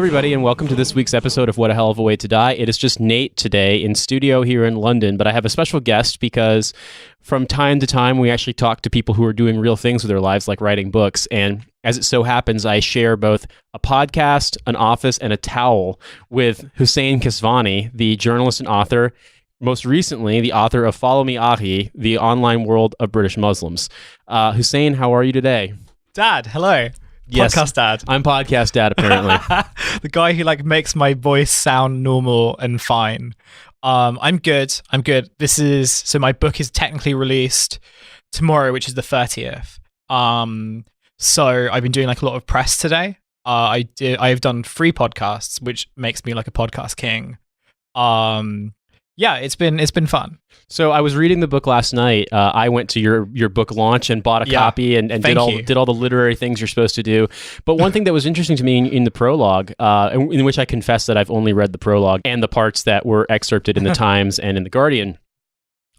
everybody, and welcome to this week's episode of What a Hell of a Way to Die. It is just Nate today in studio here in London, but I have a special guest because from time to time we actually talk to people who are doing real things with their lives, like writing books, and as it so happens, I share both a podcast, an office, and a towel with Hussein Kesvani, the journalist and author, most recently the author of Follow Me Ahi, The Online World of British Muslims. Hussein, how are you today? Dad, hello. Yes, Podcast dad. I'm podcast dad, apparently. The guy who makes my voice sound normal and fine. I'm good. So my book is technically released tomorrow, which is the 30th. So I've been doing a lot of press today. I have done 3 podcasts, which makes me a podcast king. Yeah, it's been fun. So I was reading the book last night. I went to your book launch and bought a copy and did all the literary things you're supposed to do. But one thing that was interesting to me in the prologue, in which I confess that I've only read the prologue and the parts that were excerpted in the Times and in the Guardian,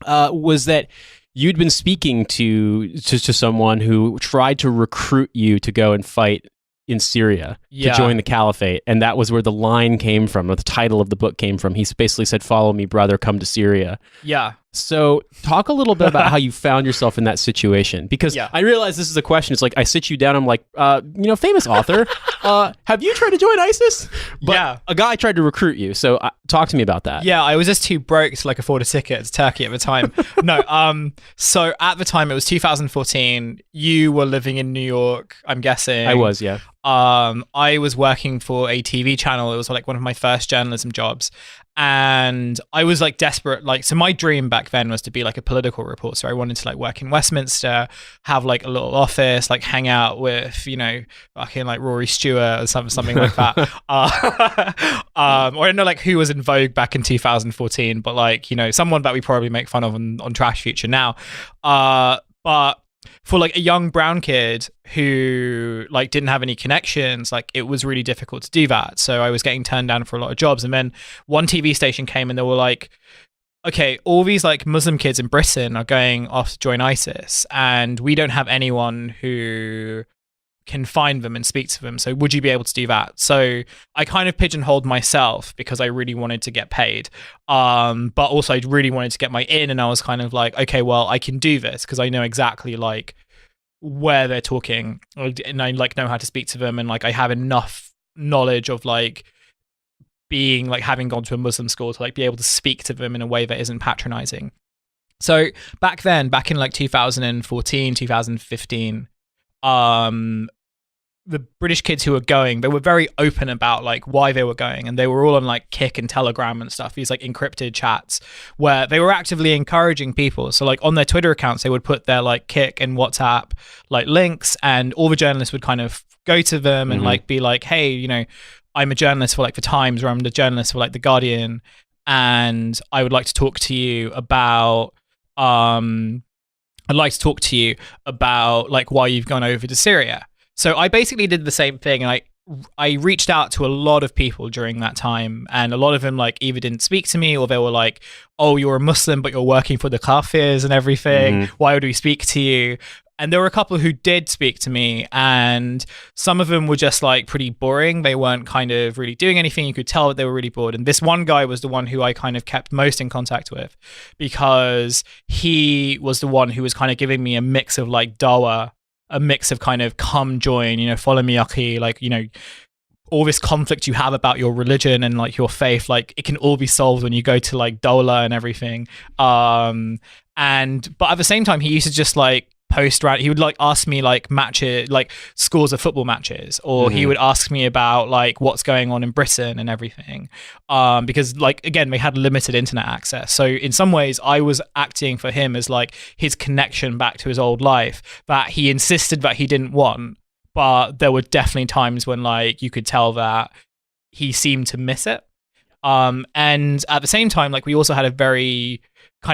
was that you'd been speaking to someone who tried to recruit you to go and fight in Syria to join the caliphate, and that was where the line came from, or the title of the book came from. He basically said, "Follow me, brother, come to Syria." Yeah. So talk a little bit about how you found yourself in that situation, because I realize this is a question. It's like I sit you down, I'm like, famous author, have you tried to join ISIS? But a guy tried to recruit you, so talk to me about that. Yeah, I was just too broke to afford a ticket to Turkey at the time. No, so at the time it was 2014. You were living in New York, I'm guessing. I was, yeah. I was working for a TV channel. It was one of my first journalism jobs. And I was desperate. So my dream back then was to be a political reporter. I wanted to work in Westminster, have a little office, hang out with, fucking Rory Stewart or something like that. Or I don't know who was in vogue back in 2014, but someone that we probably make fun of on Trash Future now. But for a young brown kid who didn't have any connections, it was really difficult to do that. So I was getting turned down for a lot of jobs. And then one TV station came and they were okay, all these Muslim kids in Britain are going off to join ISIS, and we don't have anyone who can find them and speak to them. So would you be able to do that? So I kind of pigeonholed myself because I really wanted to get paid. But also I really wanted to get my in, and I was kind of okay, well, I can do this because I know exactly where they're talking, and I know how to speak to them, and I have enough knowledge of being having gone to a Muslim school to be able to speak to them in a way that isn't patronizing. So back in 2014, 2015, the British kids who were going, they were very open about why they were going, and they were all on Kik and Telegram and stuff, these encrypted chats where they were actively encouraging people. So on their Twitter accounts they would put their Kik and WhatsApp links, and all the journalists would kind of go to them and be hey, I'm a journalist for the Times, or I'm the journalist for the Guardian, and I would like to talk to you about why you've gone over to Syria. So I basically did the same thing, and I reached out to a lot of people during that time, and a lot of them either didn't speak to me, or they were oh, you're a Muslim but you're working for the Kafirs and everything. Why would we speak to you? And there were a couple who did speak to me, and some of them were just pretty boring. They weren't kind of really doing anything. You could tell that they were really bored. And this one guy was the one who I kind of kept most in contact with, because he was the one who was kind of giving me a mix of dawah, a mix of kind of come join, follow me, Aki, all this conflict you have about your religion and your faith, it can all be solved when you go to Dola and everything. But at the same time, he used to just post around. He would ask me matches, scores of football matches, or he would ask me about what's going on in Britain and everything, because again, they had limited internet access. So in some ways I was acting for him as his connection back to his old life that he insisted that he didn't want, but there were definitely times when you could tell that he seemed to miss it. And at the same time, we also had a very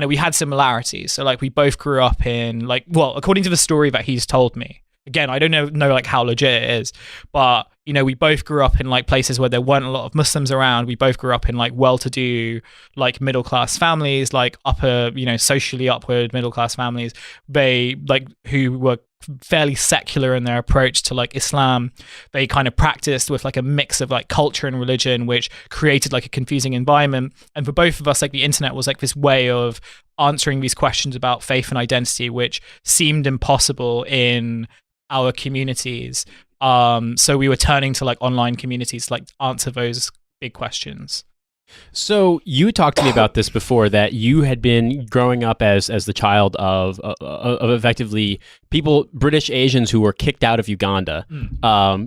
we had similarities. So we both grew up in according to the story that he's told me. Again, I don't know how legit it is, but we both grew up in like places where there weren't a lot of Muslims around. We both grew up in like well-to-do, like middle-class families, like upper, socially upward middle-class families. They like who were fairly secular in their approach to like Islam. They kind of practiced with like a mix of like culture and religion, which created like a confusing environment. And for both of us, like the internet was like this way of answering these questions about faith and identity, which seemed impossible in our communities. So we were turning to like online communities to like answer those big questions. So you talked to me about this before, that you had been growing up as the child of effectively British Asians who were kicked out of Uganda.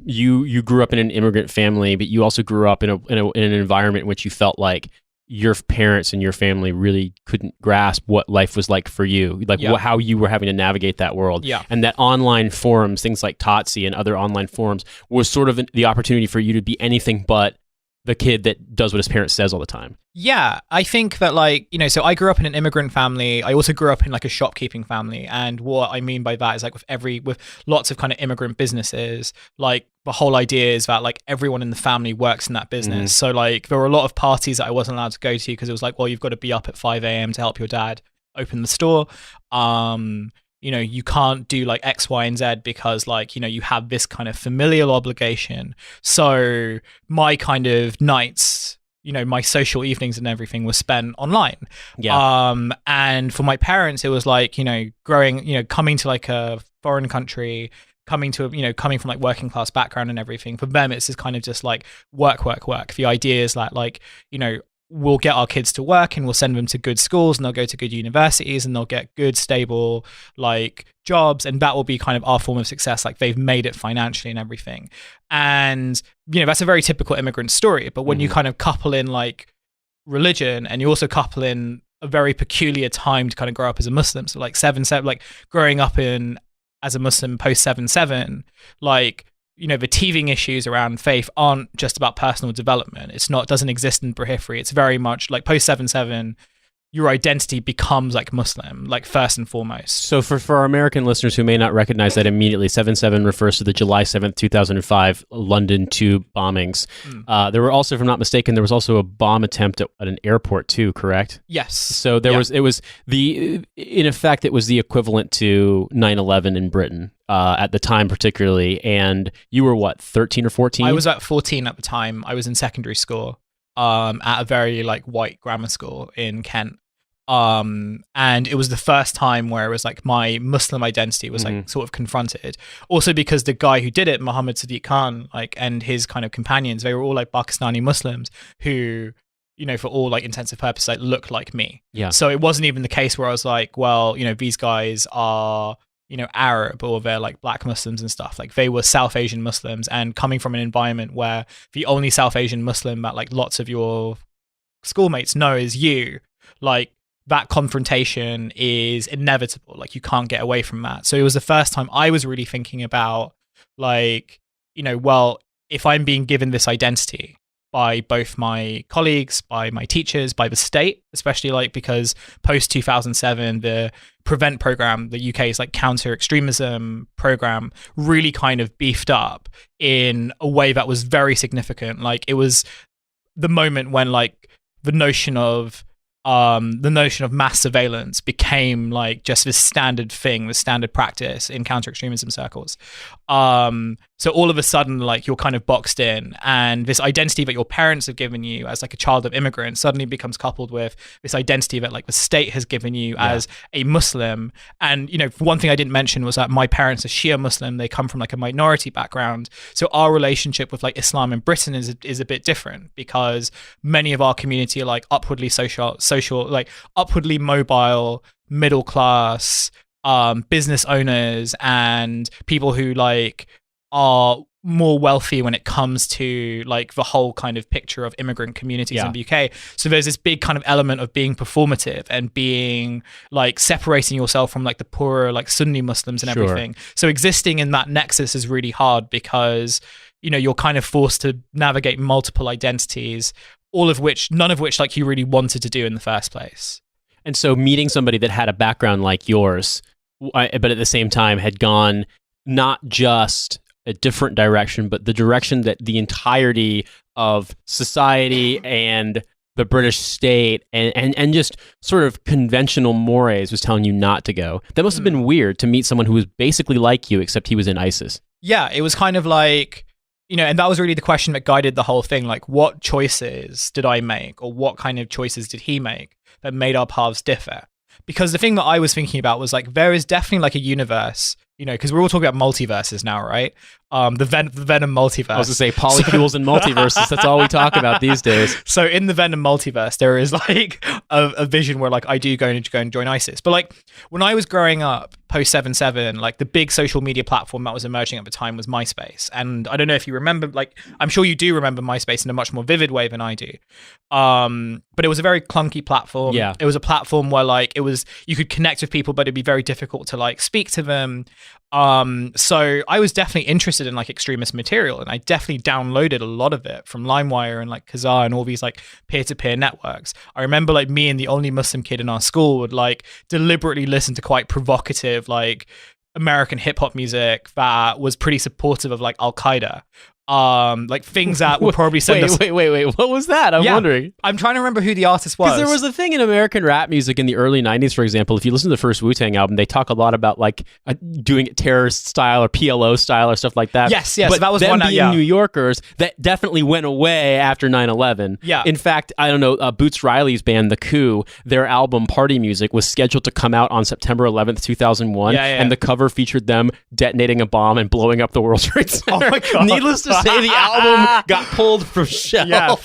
You grew up in an immigrant family, but you also grew up in an environment in which you felt like your parents and your family really couldn't grasp what life was like for you, like how you were having to navigate that world. Yeah. And that online forums, things like Totsi and other online forums, was sort of the opportunity for you to be anything but the kid that does what his parents says all the time. Yeah, I think that like, so I grew up in an immigrant family. I also grew up in like a shopkeeping family. And what I mean by that is like with lots of kind of immigrant businesses, like the whole idea is that like everyone in the family works in that business. So like there were a lot of parties that I wasn't allowed to go to because it was like, well, you've got to be up at 5 a.m. to help your dad open the store. You can't do like X, Y, and Z because like, you have this kind of familial obligation. So my kind of nights, my social evenings and everything was spent online. Yeah. And for my parents, it was like, coming to like a foreign country, coming from like working class background and everything. For them, it's just kind of just like work. The idea is that like, we'll get our kids to work and we'll send them to good schools and they'll go to good universities and they'll get good, stable, like jobs. And that will be kind of our form of success. Like they've made it financially and everything. And, that's a very typical immigrant story. But when you kind of couple in like religion and you also couple in a very peculiar time to kind of grow up as a Muslim. So like 7/7, like growing up as a Muslim post 7/7, like, the teething issues around faith aren't just about personal development. It doesn't exist in periphery. It's very much like post 7/7, your identity becomes like Muslim, like first and foremost. So for our American listeners who may not recognize that immediately, 7/7 refers to the July 7th, 2005 London tube bombings. There were also, if I'm not mistaken, there was also a bomb attempt at an airport too, correct? Yes. So in effect, it was the equivalent to 9/11 in Britain. At the time particularly, and you were what, 13 or 14? I was at 14 at the time. I was in secondary school at a very like white grammar school in Kent. And it was the first time where it was like my Muslim identity was like sort of confronted. Also because the guy who did it, Muhammad Sadiq Khan, like, and his kind of companions, they were all like Pakistani Muslims who, for all like intensive purposes, like looked like me. Yeah. So it wasn't even the case where I was like, well, these guys are Arab or they're like black Muslims and stuff. Like they were South Asian Muslims, and coming from an environment where the only South Asian Muslim that like lots of your schoolmates know is you, like that confrontation is inevitable. Like you can't get away from that. So it was the first time I was really thinking about like, well, if I'm being given this identity by both my colleagues, by my teachers, by the state, especially like because post 2007, the PREVENT program, the UK's like counter extremism program, really kind of beefed up in a way that was very significant. Like it was the moment when like the notion of mass surveillance became like just this standard thing, the standard practice in counter-extremism circles. So all of a sudden, like you're kind of boxed in, and this identity that your parents have given you as like a child of immigrants suddenly becomes coupled with this identity that like the state has given you as a Muslim. And, one thing I didn't mention was that my parents are Shia Muslim. They come from like a minority background. So our relationship with like Islam in Britain is a bit different because many of our community are like upwardly social, like upwardly mobile, middle class, business owners and people who like are more wealthy when it comes to like the whole kind of picture of immigrant communities in the UK. So there's this big kind of element of being performative and being like separating yourself from like the poorer like Sunni Muslims and everything. So existing in that nexus is really hard because you're kind of forced to navigate multiple identities, none of which like you really wanted to do in the first place. And so meeting somebody that had a background like yours, but at the same time had gone not just a different direction, but the direction that the entirety of society and the British state and just sort of conventional mores was telling you not to go. That must have been weird to meet someone who was basically like you, except he was in ISIS. Yeah, it was kind of like, and that was really the question that guided the whole thing. Like, what choices did I make, or what kind of choices did he make that made our paths differ? Because the thing that I was thinking about was like, there is definitely like a universe, because we're all talking about multiverses now, right? The Venom multiverse. I was going to say polycules and multiverses. That's all we talk about these days. So in the Venom multiverse, there is like a vision where like I do go and join ISIS. But like when I was growing up post 7/7, like the big social media platform that was emerging at the time was MySpace. And I don't know if you remember, like I'm sure you do remember MySpace in a much more vivid way than I do. But it was a very clunky platform. Yeah. It was a platform where like you could connect with people, but it'd be very difficult to like speak to them. So I was definitely interested in like extremist material, and I definitely downloaded a lot of it from LimeWire and like Kazaa and all these like peer-to-peer networks. I remember like me and the only Muslim kid in our school would like deliberately listen to quite provocative like American hip-hop music that was pretty supportive of like Al-Qaeda. Like things that would probably send us. Wait. What was that? I'm wondering. I'm trying to remember who the artist was. Because there was a thing in American rap music in the early 90s, for example. If you listen to the first Wu-Tang album, they talk a lot about like doing it terrorist style or PLO style or stuff like that. Yes. But that was them one. Being New Yorkers, that definitely went away after 9/11. Yeah. In fact, I don't know. Boots Riley's band, The Coup, their album Party Music was scheduled to come out on September 11th, 2001, and the cover featured them detonating a bomb and blowing up the World Trade Center. Oh my God. Needless to say, the album got pulled from shelves. Yeah,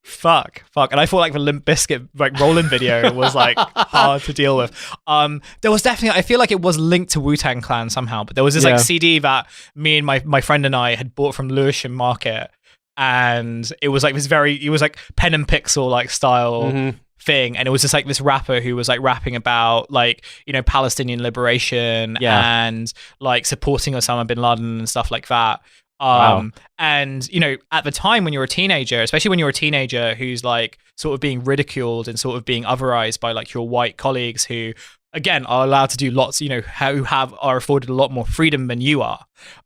fuck. And I thought like the Limp Bizkit like Rollin' video was like hard to deal with. There was definitely, I feel like it was linked to Wu-Tang Clan somehow, but there was this like CD that me and my friend and I had bought from Lewisham Market, and it was like it was like pen and pixel like style thing, and it was just like this rapper who was like rapping about like Palestinian liberation and like supporting Osama bin Laden and stuff like that. Wow. And at the time when you're a teenager, especially when you're a teenager who's like sort of being ridiculed and sort of being otherized by like your white colleagues who again are allowed to do lots, who are afforded a lot more freedom than you are.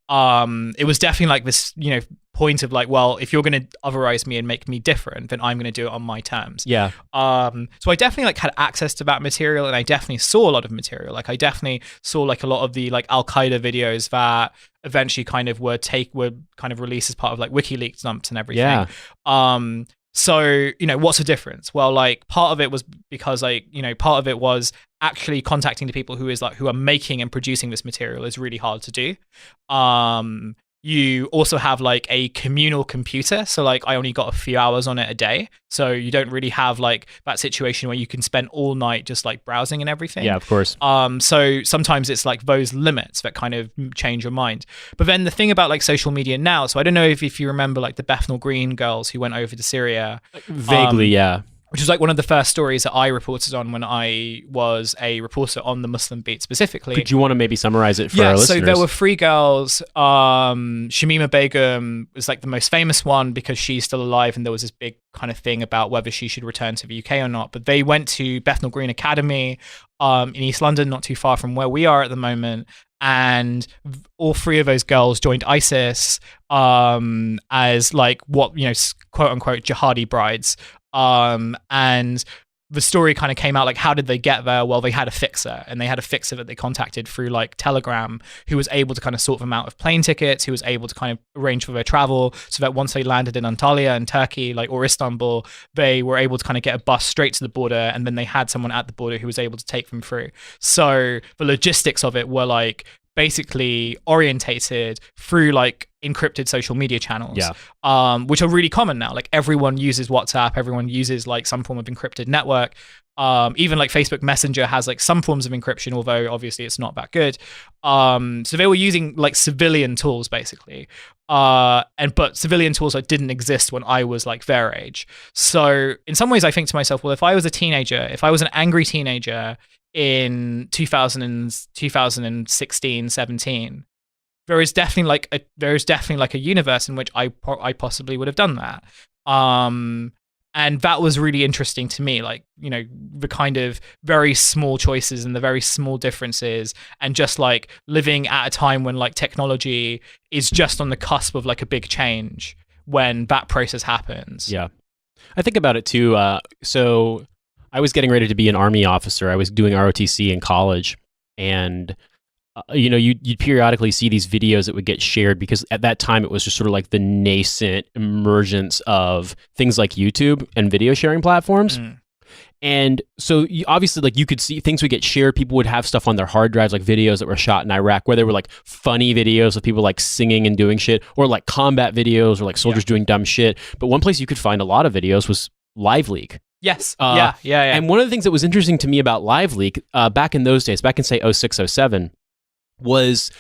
It was definitely like this, point of like, well, if you're going to otherize me and make me different, then I'm going to do it on my terms. Yeah. So I definitely like had access to that material, and I definitely saw a lot of material. Like I definitely saw like a lot of the like Al-Qaeda videos that eventually kind of were kind of released as part of like WikiLeaks dumps and everything. Yeah. So, what's the difference? Well, like part of it was because like, part of it was actually contacting the people who are making and producing this material is really hard to do. You also have like a communal computer. So like I only got a few hours on it a day. So you don't really have like that situation where you can spend all night just like browsing and everything. Yeah, of course. So sometimes it's like those limits that kind of change your mind. But then the thing about like social media now, so I don't know if you remember like the Bethnal Green girls who went over to Syria. Vaguely, yeah. Which was like one of the first stories that I reported on when I was a reporter on the Muslim Beat specifically. Could you want to maybe summarize it for our listeners? So there were 3 girls. Shamima Begum was like the most famous one because she's still alive, and there was this big kind of thing about whether she should return to the UK or not. But they went to Bethnal Green Academy in East London, not too far from where we are at the moment. And all 3 of those girls joined ISIS as like what, quote unquote jihadi brides. And the story kind of came out like, how did they get there? Well, they had a fixer, and they had a fixer that they contacted through like Telegram, who was able to kind of sort them out of plane tickets, who was able to kind of arrange for their travel, so that once they landed in Antalya in Turkey, like, or Istanbul, they were able to kind of get a bus straight to the border, and then they had someone at the border who was able to take them through. So the logistics of it were like basically orientated through like encrypted social media channels, which are really common now. Like everyone uses WhatsApp, everyone uses like some form of encrypted network. Even like Facebook Messenger has like some forms of encryption, although obviously it's not that good. So they were using like civilian tools basically. But civilian tools that didn't exist when I was like their age. So in some ways I think to myself, well, if I was a teenager, if I was an angry teenager in 2016, 17, there is definitely like a universe in which I possibly would have done that. And that was really interesting to me, like, you know, the kind of very small choices and the very small differences, and just like living at a time when like technology is just on the cusp of like a big change when that process happens. Yeah. I think about it too. So I was getting ready to be an Army officer. I was doing ROTC in college, and you know, you'd periodically see these videos that would get shared, because at that time it was just sort of like the nascent emergence of things like YouTube and video sharing platforms. And so obviously, like, you could see things would get shared. People would have stuff on their hard drives, like videos that were shot in Iraq, where they were like funny videos of people like singing and doing shit, or like combat videos, or like soldiers doing dumb shit. But one place you could find a lot of videos was LiveLeak. Yes. Yeah. Yeah. And one of the things that was interesting to me about LiveLeak back in those days, back in say 06, 07, was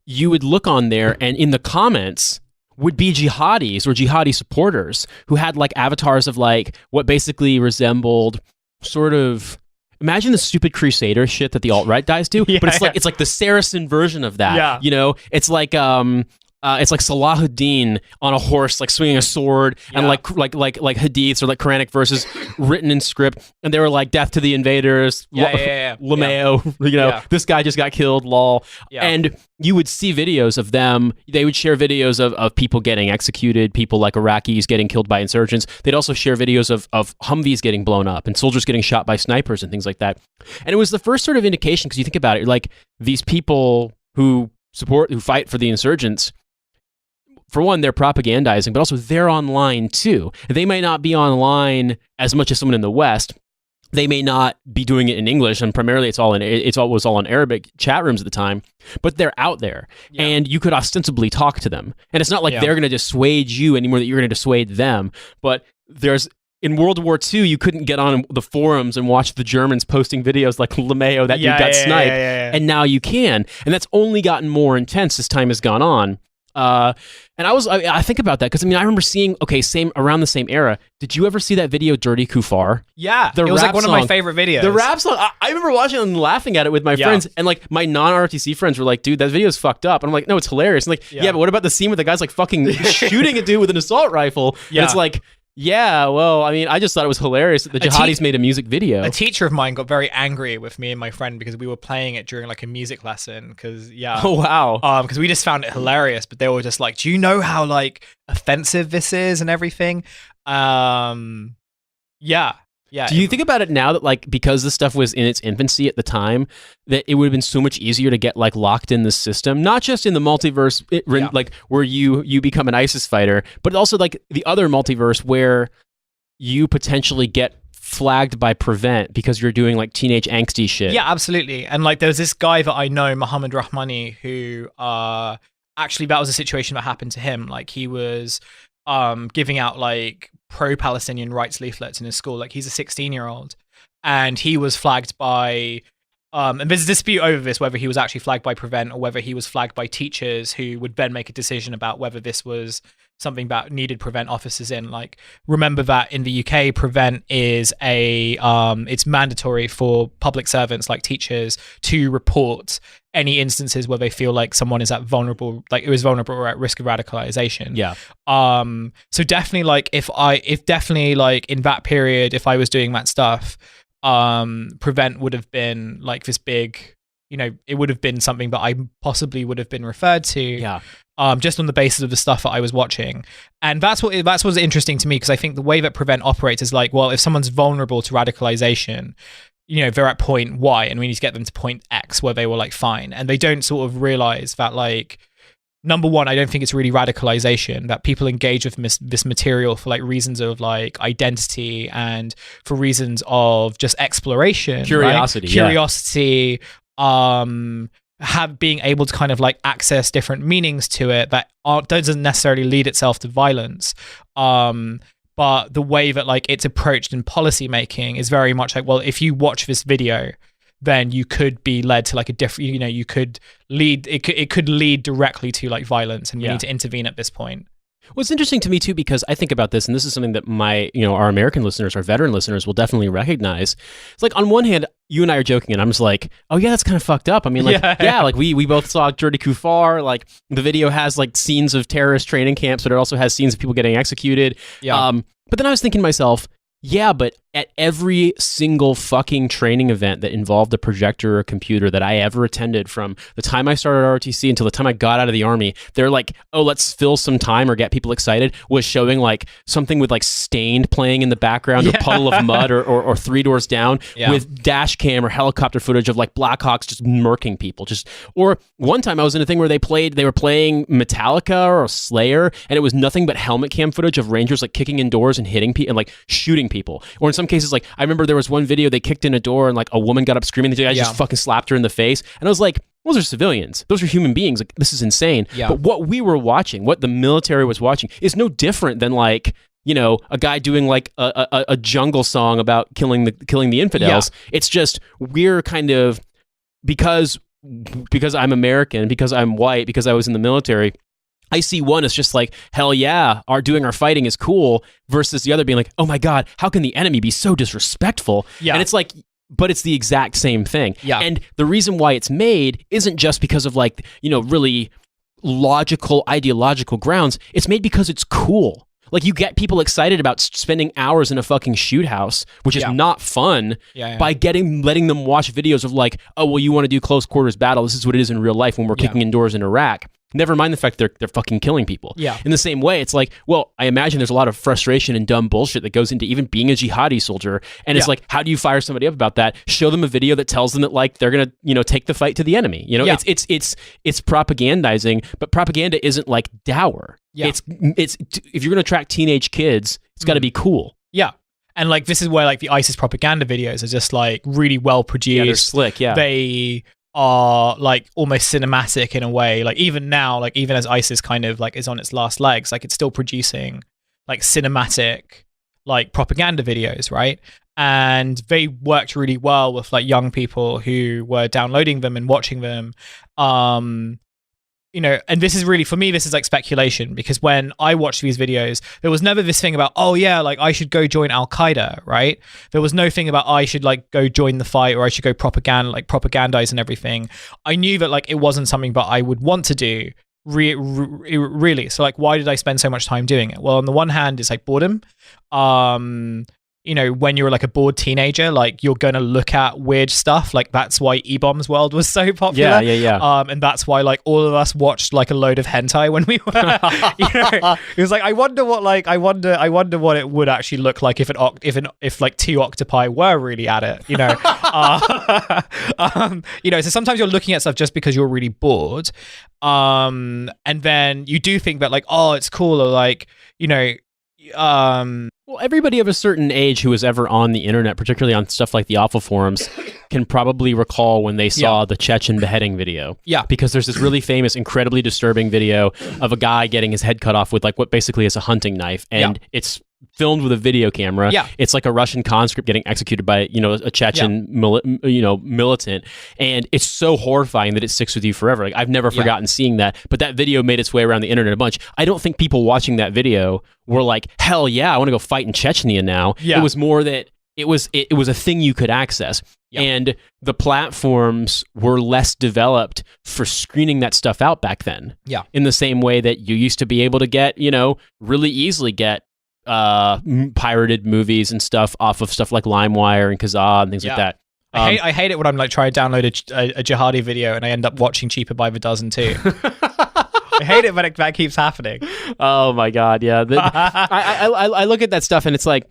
you would look on there, and in the comments would be jihadis or jihadi supporters who had like avatars of like what basically resembled sort of, imagine the stupid Crusader shit that the alt-right guys do, but it's like the Saracen version of that. Yeah. You know, it's like Salahuddin on a horse, like swinging a sword, and like hadiths or like Quranic verses written in script, and they were like "Death to the invaders," LeMayo, you know, this guy just got killed, lol. And you would see videos of them. They would share videos of people getting executed, people like Iraqis getting killed by insurgents. They'd also share videos of Humvees getting blown up and soldiers getting shot by snipers and things like that. And it was the first sort of indication, because you think about it, like these people who fight for the insurgents, for one, they're propagandizing, but also they're online too. They may not be online as much as someone in the West. They may not be doing it in English, and primarily it was all in Arabic chat rooms at the time. But they're out there, and you could ostensibly talk to them. And it's not like they're going to dissuade you anymore, that you're going to dissuade them. But in World War II, you couldn't get on the forums and watch the Germans posting videos like LeMayo, that dude got sniped, and now you can. And that's only gotten more intense as time has gone on. And I think about that, because I mean, I remember seeing, around the same era. Did you ever see that video, Dirty Kufar? Yeah, it was like one of my favorite videos. The rap song, I remember watching it and laughing at it with my friends, and like my non-ROTC friends were like, dude, that video's fucked up. And I'm like, no, it's hilarious. And like, but what about the scene where the guy's like fucking shooting a dude with an assault rifle? And it's like, yeah, well, I mean, I just thought it was hilarious that the jihadis made a music video. A teacher of mine got very angry with me and my friend because we were playing it during like a music lesson. Oh, wow. Because we just found it hilarious, but they were just like, do you know how like offensive this is and everything? Yeah. Do you think about it now that, like, because this stuff was in its infancy at the time, that it would have been so much easier to get like locked in the system, not just in the multiverse, like where you become an ISIS fighter, but also like the other multiverse where you potentially get flagged by Prevent because you're doing like teenage angsty shit? Yeah, absolutely. And like there's this guy that I know, Muhammad Rahmani, who actually that was a situation that happened to him. Like he was giving out like pro-Palestinian rights leaflets in his school. Like he's a 16-year-old, and he was flagged by and there's a dispute over this, whether he was actually flagged by Prevent or whether he was flagged by teachers who would then make a decision about whether this was something that needed Prevent officers in. Like, remember that in the UK, Prevent is it's mandatory for public servants like teachers to report any instances where they feel like someone is vulnerable or at risk of radicalization. Yeah. So definitely, like if definitely like in that period, if I was doing that stuff, Prevent would have been like this big, you know, it would have been something that I possibly would have been referred to. Yeah. Just on the basis of the stuff that I was watching. And that's what's interesting to me, because I think the way that Prevent operates is like, well, if someone's vulnerable to radicalization, you know, they're at point Y and we need to get them to point X where they were like fine. And they don't sort of realize that, like, number one, I don't think it's really radicalization, that people engage with this material for like reasons of like identity and for reasons of just exploration, curiosity, right? Curiosity, being able to kind of like access different meanings to it that doesn't necessarily lead itself to violence. But the way that like it's approached in policy making is very much like, well, if you watch this video, then you could be led to like a different, you know, you could lead, it could lead directly to like violence, and we need to intervene at this point. Well, it's interesting to me too, because I think about this, and this is something that our American listeners, our veteran listeners will definitely recognize. It's like, on one hand, you and I are joking, and I'm just like, oh yeah, that's kind of fucked up. I mean, like, like we both saw Dirty Kufar. Like, the video has like scenes of terrorist training camps, but it also has scenes of people getting executed. Yeah. But then I was thinking to myself, Yeah, but at every single fucking training event that involved a projector or a computer that I ever attended, from the time I started ROTC until the time I got out of the Army, they're like, oh, let's fill some time or get people excited, was showing like something with like Stained playing in the background, or Puddle of Mud, or Three Doors Down, with dash cam or helicopter footage of like Blackhawks just murking people. Or one time I was in a thing where they were playing Metallica or Slayer, and it was nothing but helmet cam footage of Rangers like kicking in doors and hitting people and like shooting people. Or in some cases, like I remember there was one video they kicked in a door and like a woman got up screaming. The guy just fucking slapped her in the face, and I was like, those are civilians. Those are human beings. Like, this is insane. But what we were watching, what the military was watching, is no different than like, you know, a guy doing like a jungle song about killing the infidels. It's just, we're kind of, because I'm American, because I'm white, because I was in the military, I see one as just like, hell yeah, doing our fighting is cool, versus the other being like, oh my God, how can the enemy be so disrespectful? And it's like, but it's the exact same thing. And the reason why it's made isn't just because of like, you know, really logical, ideological grounds. It's made because it's cool. Like, you get people excited about spending hours in a fucking shoot house, which is not fun, by letting them watch videos of like, oh, well, you want to do close quarters battle. This is what it is in real life when we're kicking indoors in Iraq. Never mind the fact they're fucking killing people. In the same way, it's like, well, I imagine there's a lot of frustration and dumb bullshit that goes into even being a jihadi soldier. And it's like, how do you fire somebody up about that? Show them a video that tells them that like they're gonna, you know, take the fight to the enemy. You know, it's propagandizing, but propaganda isn't like dour. It's if you're gonna attract teenage kids, it's got to be cool. And like, this is where like the ISIS propaganda videos are just like really well produced. They're slick. They are like almost cinematic in a way. Like, even now, like even as ISIS kind of like is on its last legs, like it's still producing like cinematic like propaganda videos, right? And they worked really well with like young people who were downloading them and watching them. You know, and this is really, for me, this is like speculation, because when I watched these videos, there was never this thing about, oh yeah, like I should go join Al-Qaeda, right? There was no thing about I should like go join the fight, or I should go propagandize and everything. I knew that like it wasn't something that I would want to do really. So like, why did I spend so much time doing it? Well, on the one hand, it's like boredom. You know, when you're like a bored teenager, like you're gonna look at weird stuff. Like, that's why E-Bombs World was so popular. And that's why like all of us watched like a load of hentai when we were, you know, it was like, I wonder what it would actually look like if like two octopi were really at it, you know. You know, so sometimes you're looking at stuff just because you're really bored. And then you do think that like, oh, it's cool, or like, you know, well, everybody of a certain age who was ever on the internet, particularly on stuff like the awful forums, can probably recall when they saw the Chechen beheading video. Because there's this really famous, incredibly disturbing video of a guy getting his head cut off with like what basically is a hunting knife, and it's filmed with a video camera. It's like a Russian conscript getting executed by, you know, a Chechen militant, and it's so horrifying that it sticks with you forever. Like, I've never forgotten seeing that, but that video made its way around the internet a bunch. I don't think people watching that video were like, hell yeah, I want to go fight in Chechnya now. It was more that it was a thing you could access. And the platforms were less developed for screening that stuff out back then. In the same way that you used to be able to get, you know, really easily get pirated movies and stuff off of stuff like LimeWire and Kazaa and things like that. I hate it when I'm like trying to download a jihadi video and I end up watching Cheaper by the Dozen too. I hate it when that keeps happening. Oh my God, yeah. I look at that stuff and it's like,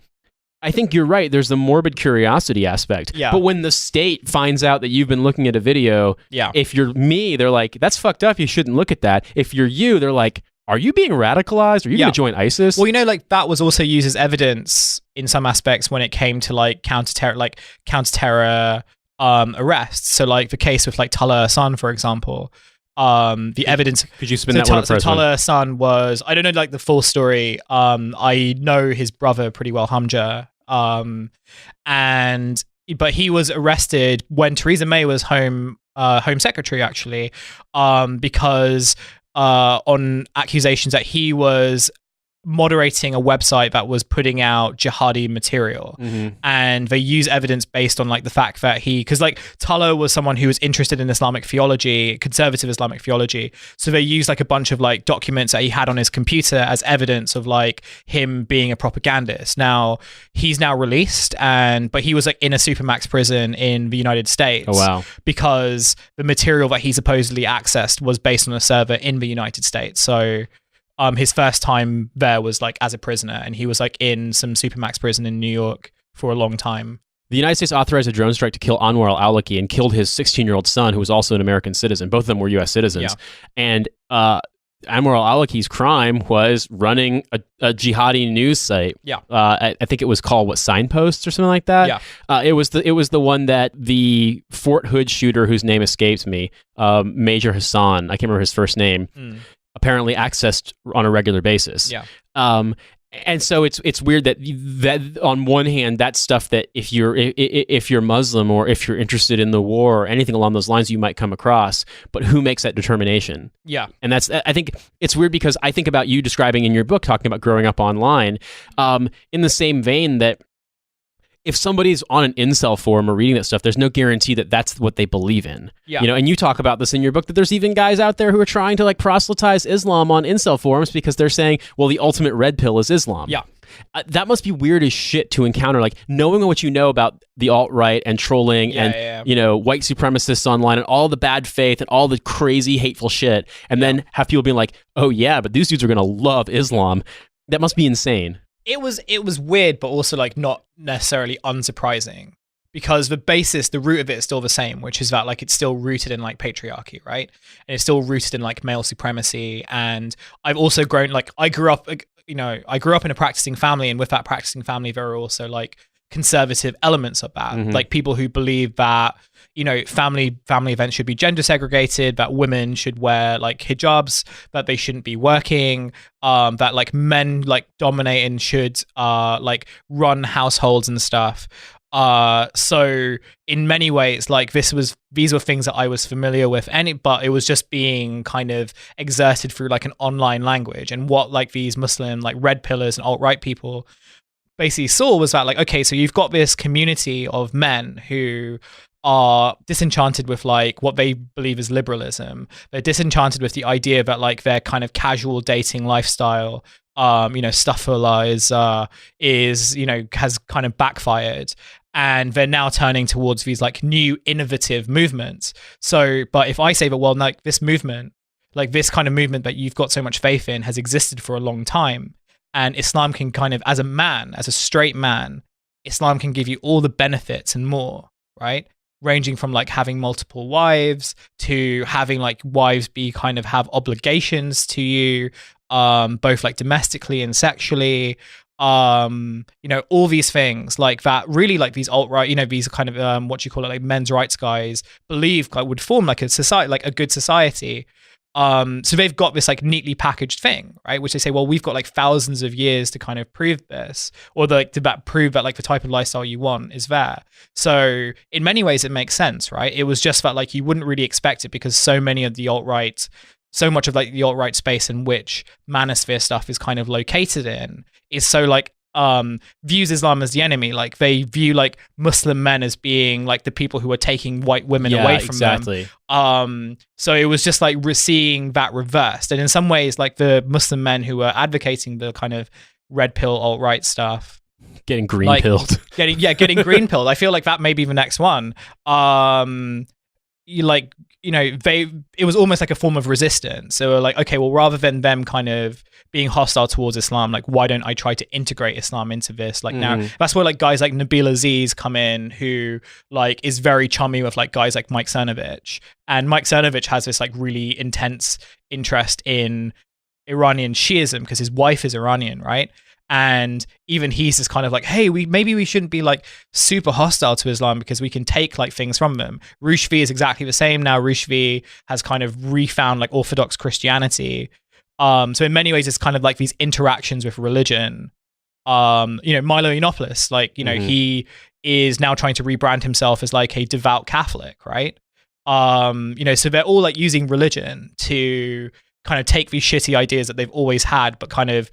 I think you're right. There's the morbid curiosity aspect. But when the state finds out that you've been looking at a video, if you're me, they're like, that's fucked up. You shouldn't look at that. If you're you, they're like, are you being radicalized? Are you going to join ISIS? Well, you know, like that was also used as evidence in some aspects when it came to like counter-terror arrests. So like the case with like Talha Hassan, for example, the evidence. Could you spin that one up first? Talha Hassan was, I don't know like the full story. I know his brother pretty well, Hamza, but he was arrested when Theresa May was Home Secretary, actually, because on accusations that he was moderating a website that was putting out jihadi material. And they use evidence based on like the fact that because like Tullow was someone who was interested in Islamic theology, conservative Islamic theology, so they used like a bunch of like documents that he had on his computer as evidence of like him being a propagandist. Now he's now released, but he was like in a supermax prison in the United States. Oh wow. Because the material that he supposedly accessed was based on a server in the United States. So his first time there was like as a prisoner, and he was like in some supermax prison in New York for a long time. The United States authorized a drone strike to kill Anwar al-Awlaki and killed his 16-year-old son, who was also an American citizen. Both of them were U.S. citizens. And Anwar al-Awlaki's crime was running a jihadi news site. I think it was called Signposts or something like that. It was the one that the Fort Hood shooter, whose name escapes me, Major Hassan, I can't remember his first name, apparently accessed on a regular basis. And so it's weird that on one hand, that's stuff that if you're Muslim or if you're interested in the war or anything along those lines, you might come across. But who makes that determination? And I think it's weird, because I think about you describing in your book, talking about growing up online, in the same vein that if somebody's on an incel forum or reading that stuff, there's no guarantee that that's what they believe in. And you talk about this in your book, that there's even guys out there who are trying to like proselytize Islam on incel forums because they're saying, well, the ultimate red pill is Islam. That must be weird as shit to encounter, like knowing what you know about the alt-right and trolling and white supremacists online and all the bad faith and all the crazy hateful shit, and then have people being like, oh yeah, but these dudes are going to love Islam. That must be insane. It was weird, but also like not necessarily unsurprising, because the root of it is still the same, which is that like it's still rooted in like patriarchy, right? And it's still rooted in like male supremacy. And I've also grown, like I grew up in a practicing family, and with that practicing family, there are also like conservative elements of that, like people who believe that family events should be gender segregated, that women should wear like hijabs, that they shouldn't be working, that like men like dominate and should like run households and stuff. So in many ways, like these were things that I was familiar with, but it was just being kind of exerted through like an online language. And what like these Muslim like red pillars and alt-right people basically saw was that like, okay, so you've got this community of men who are disenchanted with like what they believe is liberalism. They're disenchanted with the idea that like their kind of casual dating lifestyle, stuff has kind of backfired. And they're now turning towards these like new innovative movements. So, but if I say that, well, like this movement, like this kind of movement that you've got so much faith in has existed for a long time, and Islam can kind of, as a straight man, Islam can give you all the benefits and more, right? Ranging from like having multiple wives to having like wives have obligations to you, both like domestically and sexually, all these things like that, really like these alt-right, these kind of like men's rights guys believe like would form like a society, like a good society. So they've got this like neatly packaged thing, right? Which they say, well, we've got like thousands of years to kind of prove this, or prove that like the type of lifestyle you want is there. So in many ways it makes sense, right? It was just that like you wouldn't really expect it, because so much of like the alt-right space in which manosphere stuff is kind of located in is so like views Islam as the enemy. Like they view like Muslim men as being like the people who are taking white women away from them. So it was just like seeing that reversed. And in some ways, like the Muslim men who were advocating the kind of red pill alt-right stuff, getting green pilled. Getting green pilled. I feel like that may be the next one. It was almost like a form of resistance. So we're like, okay, well, rather than them kind of being hostile towards Islam, like, why don't I try to integrate Islam into this? Like now, that's where like guys like Nabil Aziz come in, who like is very chummy with like guys like Mike Cernovich. And Mike Cernovich has this like really intense interest in Iranian Shiism because his wife is Iranian, right? And even he's just kind of like, hey, maybe we shouldn't be like super hostile to Islam because we can take like things from them. Rushdi is exactly the same now. Rushdi has kind of refound like Orthodox Christianity. So in many ways, it's kind of like these interactions with religion. Milo Yiannopoulos, like, he is now trying to rebrand himself as like a devout Catholic, right? So they're all like using religion to kind of take these shitty ideas that they've always had, but kind of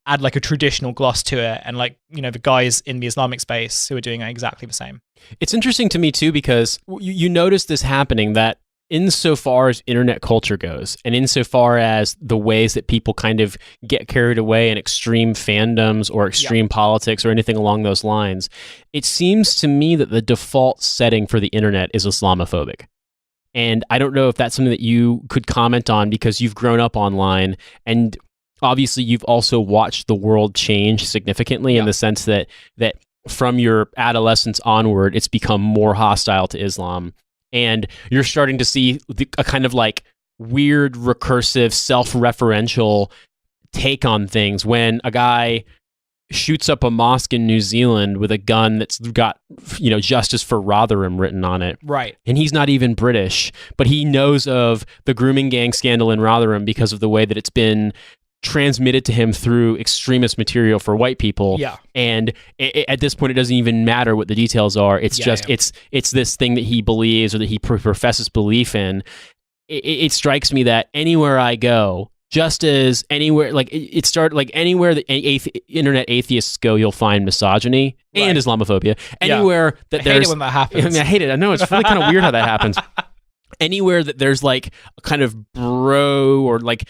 add like a traditional gloss to it. And like, you know, the guys in the Islamic space who are doing exactly the same. It's interesting to me too, because you notice this happening, that insofar as internet culture goes, and insofar as the ways that people kind of get carried away in extreme fandoms or extreme politics or anything along those lines, it seems to me that the default setting for the internet is Islamophobic. And I don't know if that's something that you could comment on, because you've grown up online, and obviously you've also watched the world change significantly in the sense that from your adolescence onward, it's become more hostile to Islam. And you're starting to see a kind of like weird, recursive, self-referential take on things when a guy shoots up a mosque in New Zealand with a gun that's got, you know, justice for Rotherham written on it. Right. And he's not even British, but he knows of the grooming gang scandal in Rotherham because of the way that it's been transmitted to him through extremist material for white people. Yeah. And at this point, it doesn't even matter what the details are. It's it's this thing that he believes or that he professes belief in. It strikes me that anywhere I go, just as anywhere, like it started, like anywhere that internet atheists go, you'll find misogyny and Islamophobia. Anywhere that there's, I hate it when that happens. I mean, I hate it. I know, it's really kind of weird how that happens. Anywhere that there's like a kind of bro or like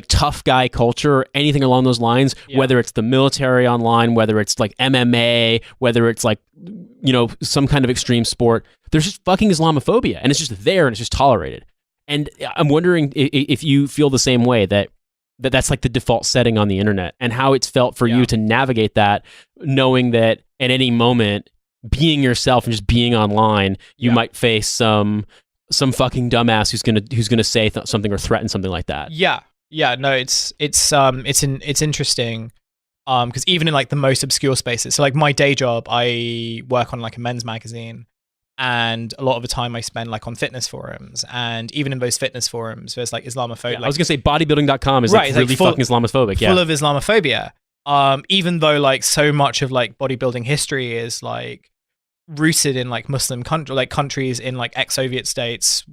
tough guy culture or anything along those lines, whether it's the military online, whether it's like MMA, whether it's like, you know, some kind of extreme sport, there's just fucking Islamophobia, and it's just there and it's just tolerated. And I'm wondering if you feel the same way, that's like the default setting on the internet, and how it's felt for you to navigate that, knowing that at any moment, being yourself and just being online, you might face some fucking dumbass who's gonna say something or threaten something like that. Yeah, no, it's interesting, because even in like the most obscure spaces, so like my day job, I work on like a men's magazine, and a lot of the time I spend like on fitness forums, and even in those fitness forums, there's like Islamophobic. I was gonna say bodybuilding.com is like really fucking Islamophobic, full of Islamophobia. Even though like so much of like bodybuilding history is like rooted in like Muslim countries in like ex-Soviet states,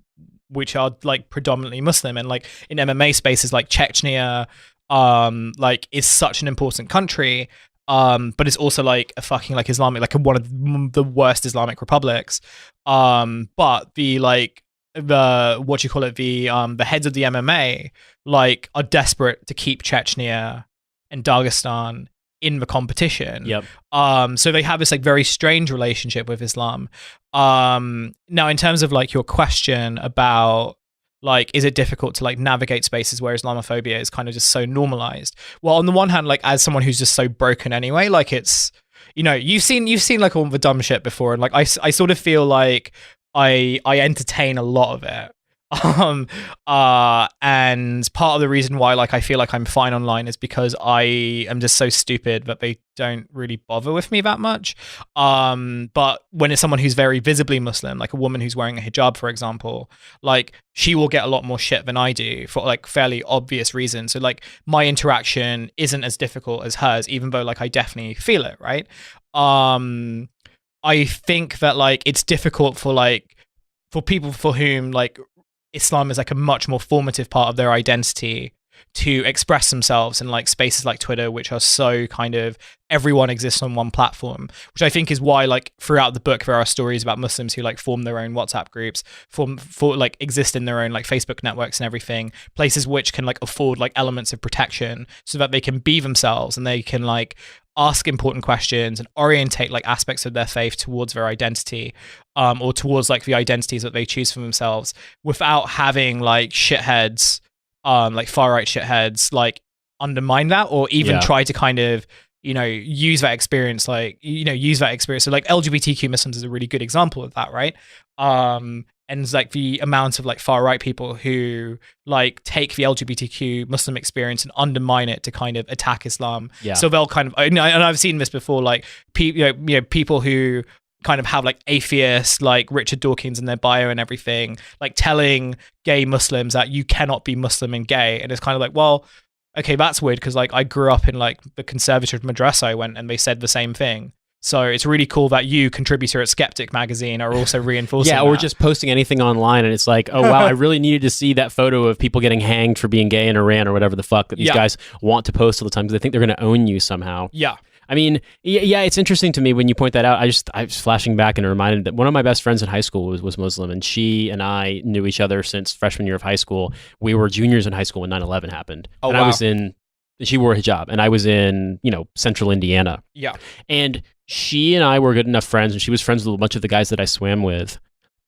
which are like predominantly Muslim, and like in MMA spaces like Chechnya, like is such an important country, but it's also like a fucking like Islamic, like one of the worst Islamic republics. But the like the the heads of the MMA like are desperate to keep Chechnya and Dagestan in the competition. So they have this like very strange relationship with Islam. Now in terms of like your question about like, is it difficult to like navigate spaces where Islamophobia is kind of just so normalized? Well, on the one hand, like as someone who's just so broken anyway, like it's, you know, you've seen like all the dumb shit before, and like I sort of feel like I entertain a lot of it. And part of the reason why like I feel like I'm fine online is because I am just so stupid that they don't really bother with me that much. But when it's someone who's very visibly Muslim, like a woman who's wearing a hijab, for example, like she will get a lot more shit than I do for like fairly obvious reasons. So like my interaction isn't as difficult as hers, even though like I definitely feel it, right? I think that like it's difficult for people for whom like Islam is like a much more formative part of their identity to express themselves in like spaces like Twitter, which are so kind of everyone exists on one platform, which I think is why like throughout the book there are stories about Muslims who like form their own WhatsApp groups, like exist in their own like Facebook networks and everything, places which can like afford like elements of protection so that they can be themselves and they can like ask important questions and orientate like aspects of their faith towards their identity, or towards like the identities that they choose for themselves, without having like shitheads, like far right shitheads, like undermine that or even try to kind of, you know, use that experience. So like LGBTQ Muslims is a really good example of that, right? And it's like the amount of like far right people who like take the LGBTQ Muslim experience and undermine it to kind of attack Islam. So they'll kind of, and I've seen this before, like people who kind of have like atheist, like Richard Dawkins in their bio and everything, like telling gay Muslims that you cannot be Muslim and gay. And it's kind of like, well, okay, that's weird because like I grew up in like the conservative madrasa I went and they said the same thing. So it's really cool that you, contributor at Skeptic magazine, are also reinforcing yeah, or just posting anything online and it's like, oh wow, I really needed to see that photo of people getting hanged for being gay in Iran or whatever the fuck that these guys want to post all the time because they think they're going to own you somehow. Yeah. I mean, yeah, it's interesting to me when you point that out. I was flashing back and reminded that one of my best friends in high school was Muslim, and she and I knew each other since freshman year of high school. We were juniors in high school when 9/11 happened. Oh, and wow. she wore a hijab, and I was in, central Indiana. Yeah. And she and I were good enough friends, and she was friends with a bunch of the guys that I swam with,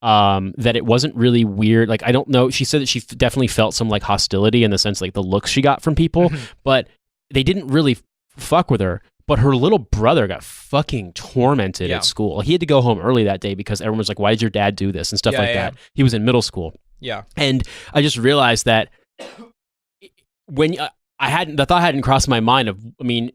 that it wasn't really weird. Like, I don't know. She said that she definitely felt some like hostility in the sense like the looks she got from people, but they didn't really fuck with her. But her little brother got fucking tormented at school. He had to go home early that day because everyone was like, why did your dad do this? And stuff like that. He was in middle school. Yeah. And I just realized that when the thought hadn't crossed my mind of, I mean,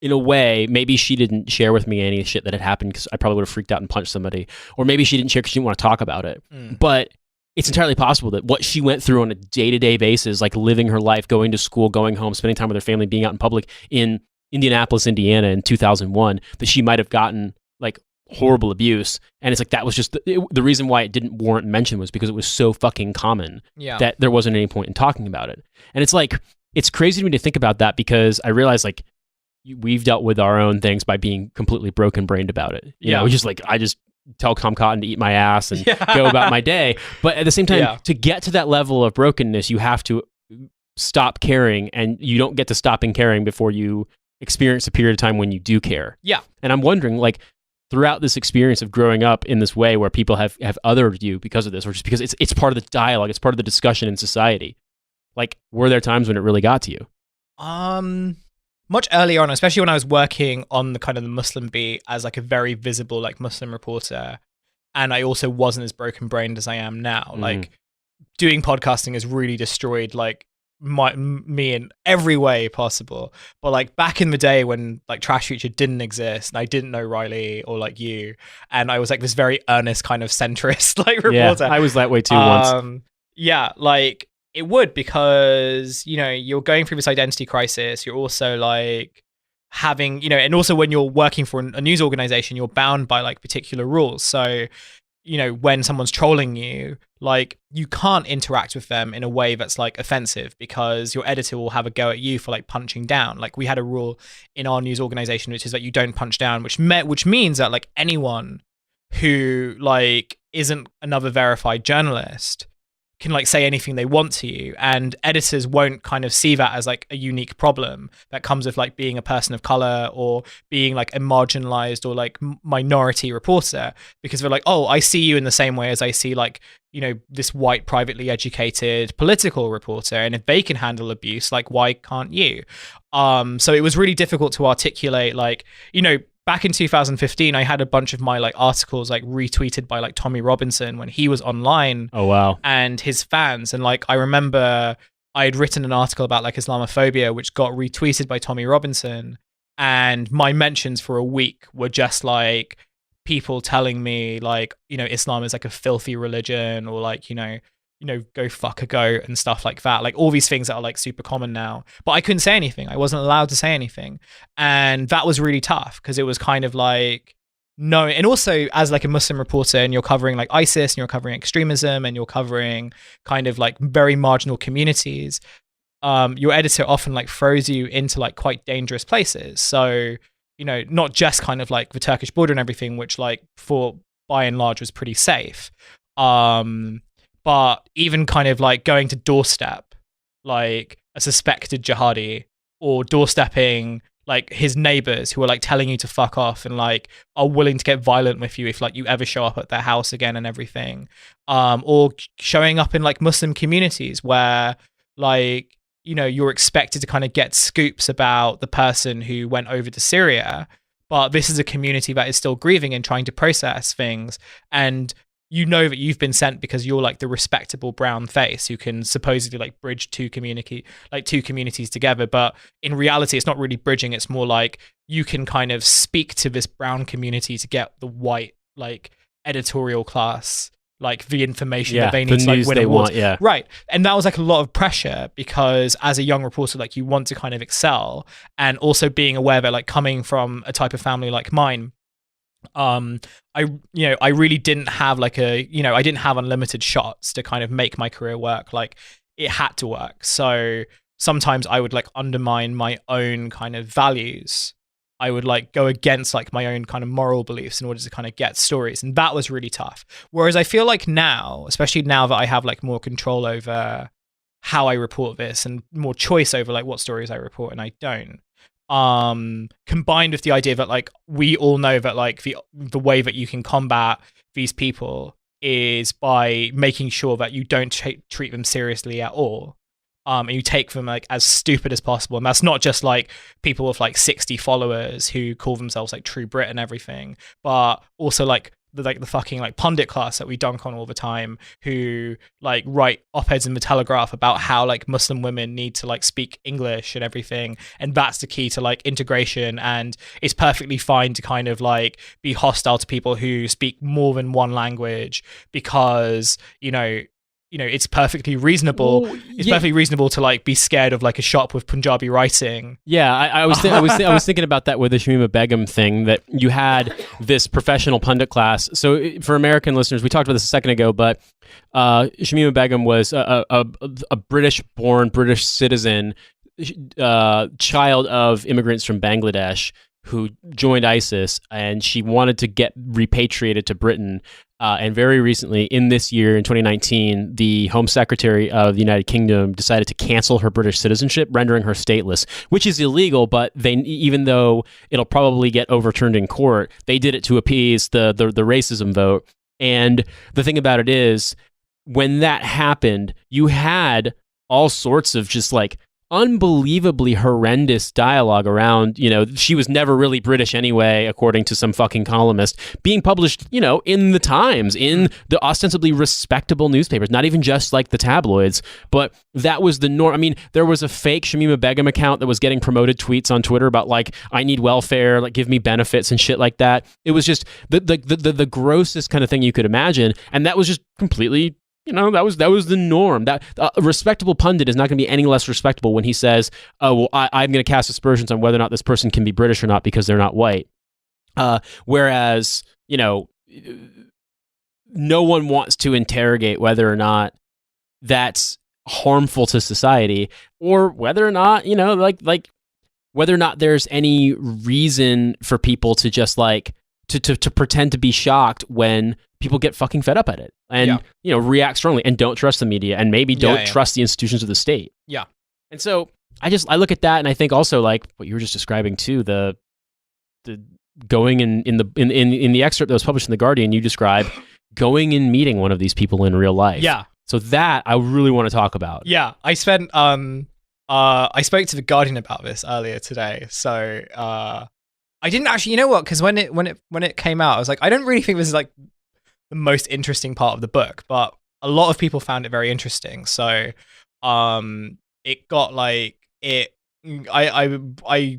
in a way, maybe she didn't share with me any shit that had happened because I probably would have freaked out and punched somebody. Or maybe she didn't share because she didn't want to talk about it. But it's entirely possible that what she went through on a day-to-day basis, like living her life, going to school, going home, spending time with her family, being out in public in Indianapolis, Indiana in 2001, that she might have gotten like horrible abuse. And it's like, that was just the reason why it didn't warrant mention was because it was so fucking common that there wasn't any point in talking about it. And it's like, it's crazy to me to think about that because I realize like we've dealt with our own things by being completely broken brained about it. You know, just like, I just tell Tom Cotton to eat my ass and go about my day. But at the same time, to get to that level of brokenness, you have to stop caring, and you don't get to stopping caring before you experience a period of time when you do care. Yeah. And I'm wondering, like, throughout this experience of growing up in this way where people have othered you because of this, or just because it's part of the dialogue, it's part of the discussion in society, like, were there times when it really got to you? Much earlier on, especially when I was working on the kind of the Muslim beat as like a very visible like Muslim reporter, and I also wasn't as broken brained as I am now. Like, doing podcasting has really destroyed like me in every way possible. But like back in the day when like Trash Future didn't exist and I didn't know Riley or like you, and I was like this very earnest kind of centrist like reporter. I was that way too once. Yeah, like it would, because you're going through this identity crisis. You're also like having, and also when you're working for a news organization, you're bound by like particular rules. So when someone's trolling you, like, you can't interact with them in a way that's like offensive, because your editor will have a go at you for like punching down. Like, we had a rule in our news organization, which is that you don't punch down, which means that like anyone who like isn't another verified journalist can like say anything they want to you, and editors won't kind of see that as like a unique problem that comes with like being a person of color or being like a marginalized or like minority reporter, because they're like, oh, I see you in the same way as I see like this white privately educated political reporter, and if they can handle abuse, like, why can't you? So it was really difficult to articulate, like, back in 2015, I had a bunch of my like articles like retweeted by like Tommy Robinson when he was online. Oh, wow. And his fans. And like, I remember I had written an article about like Islamophobia, which got retweeted by Tommy Robinson. And my mentions for a week were just like people telling me like, Islam is like a filthy religion, or like, go fuck a goat and stuff like that. Like all these things that are like super common now. But I couldn't say anything. I wasn't allowed to say anything. And that was really tough, because it was kind of like, no. And also as like a Muslim reporter, and you're covering like ISIS, and you're covering extremism, and you're covering kind of like very marginal communities, your editor often like throws you into like quite dangerous places. So, not just kind of like the Turkish border and everything, which like for by and large was pretty safe. But even kind of like going to doorstep like a suspected jihadi, or doorstepping like his neighbors who are like telling you to fuck off and like are willing to get violent with you if like you ever show up at their house again and everything. Or showing up in like Muslim communities where like, you're expected to kind of get scoops about the person who went over to Syria, but this is a community that is still grieving and trying to process things. And that you've been sent because you're like the respectable brown face who can supposedly like bridge two communities together. But in reality, it's not really bridging. It's more like you can kind of speak to this brown community to get the white like editorial class like the information that they need to like win awards. Right. And that was like a lot of pressure, because as a young reporter, like you want to kind of excel, and also being aware that like coming from a type of family like mine, I really didn't have like I didn't have unlimited shots to kind of make my career work. Like it had to work. So sometimes I would like undermine my own kind of values. I would like go against like my own kind of moral beliefs in order to kind of get stories. And that was really tough. Whereas I feel like now, especially now that I have like more control over how I report this and more choice over like what stories I report and I don't, combined with the idea that like we all know that like the way that you can combat these people is by making sure that you don't treat them seriously at all, and you take them like as stupid as possible. And that's not just like people with like 60 followers who call themselves like True Brit and everything, but also like the fucking like pundit class that we dunk on all the time, who like write op-eds in the Telegraph about how like Muslim women need to like speak English and everything, and that's the key to like integration, and it's perfectly fine to kind of like be hostile to people who speak more than one language, because it's perfectly reasonable. Well, it's perfectly reasonable to like be scared of like a shop with Punjabi writing. Yeah, I was thinking about that with the Shamima Begum thing, that you had this professional pundit class. So for American listeners, we talked about this a second ago, but Shamima Begum was a British-born, British citizen, child of immigrants from Bangladesh who joined ISIS, and she wanted to get repatriated to Britain. And very recently, in this year, in 2019, the Home Secretary of the United Kingdom decided to cancel her British citizenship, rendering her stateless, which is illegal, but even though it'll probably get overturned in court, they did it to appease the racism vote. And the thing about it is, when that happened, you had all sorts of just like unbelievably horrendous dialogue around, she was never really British anyway, according to some fucking columnist, being published, in the Times, in the ostensibly respectable newspapers, not even just like the tabloids, but that was the norm. I mean, there was a fake Shamima Begum account that was getting promoted tweets on Twitter about like, I need welfare, like give me benefits and shit like that. It was just the grossest kind of thing you could imagine. And that was just completely, that was the norm. That a respectable pundit is not going to be any less respectable when he says, "Oh, well, I'm going to cast aspersions on whether or not this person can be British or not because they're not white." Whereas, no one wants to interrogate whether or not that's harmful to society, or whether or not, like whether or not there's any reason for people to just like to pretend to be shocked when people get fucking fed up at it and react strongly and don't trust the media and maybe don't trust the institutions of the state. Yeah. And so I look at that and I think also like what you were just describing too, the going in the excerpt that was published in The Guardian, you describe going and meeting one of these people in real life. Yeah. So that I really want to talk about. Yeah. I spoke to The Guardian about this earlier today. So I didn't actually, you know what? Because when it came out, I was like, I don't really think this is like the most interesting part of the book, but a lot of people found it very interesting. So, it got like it. I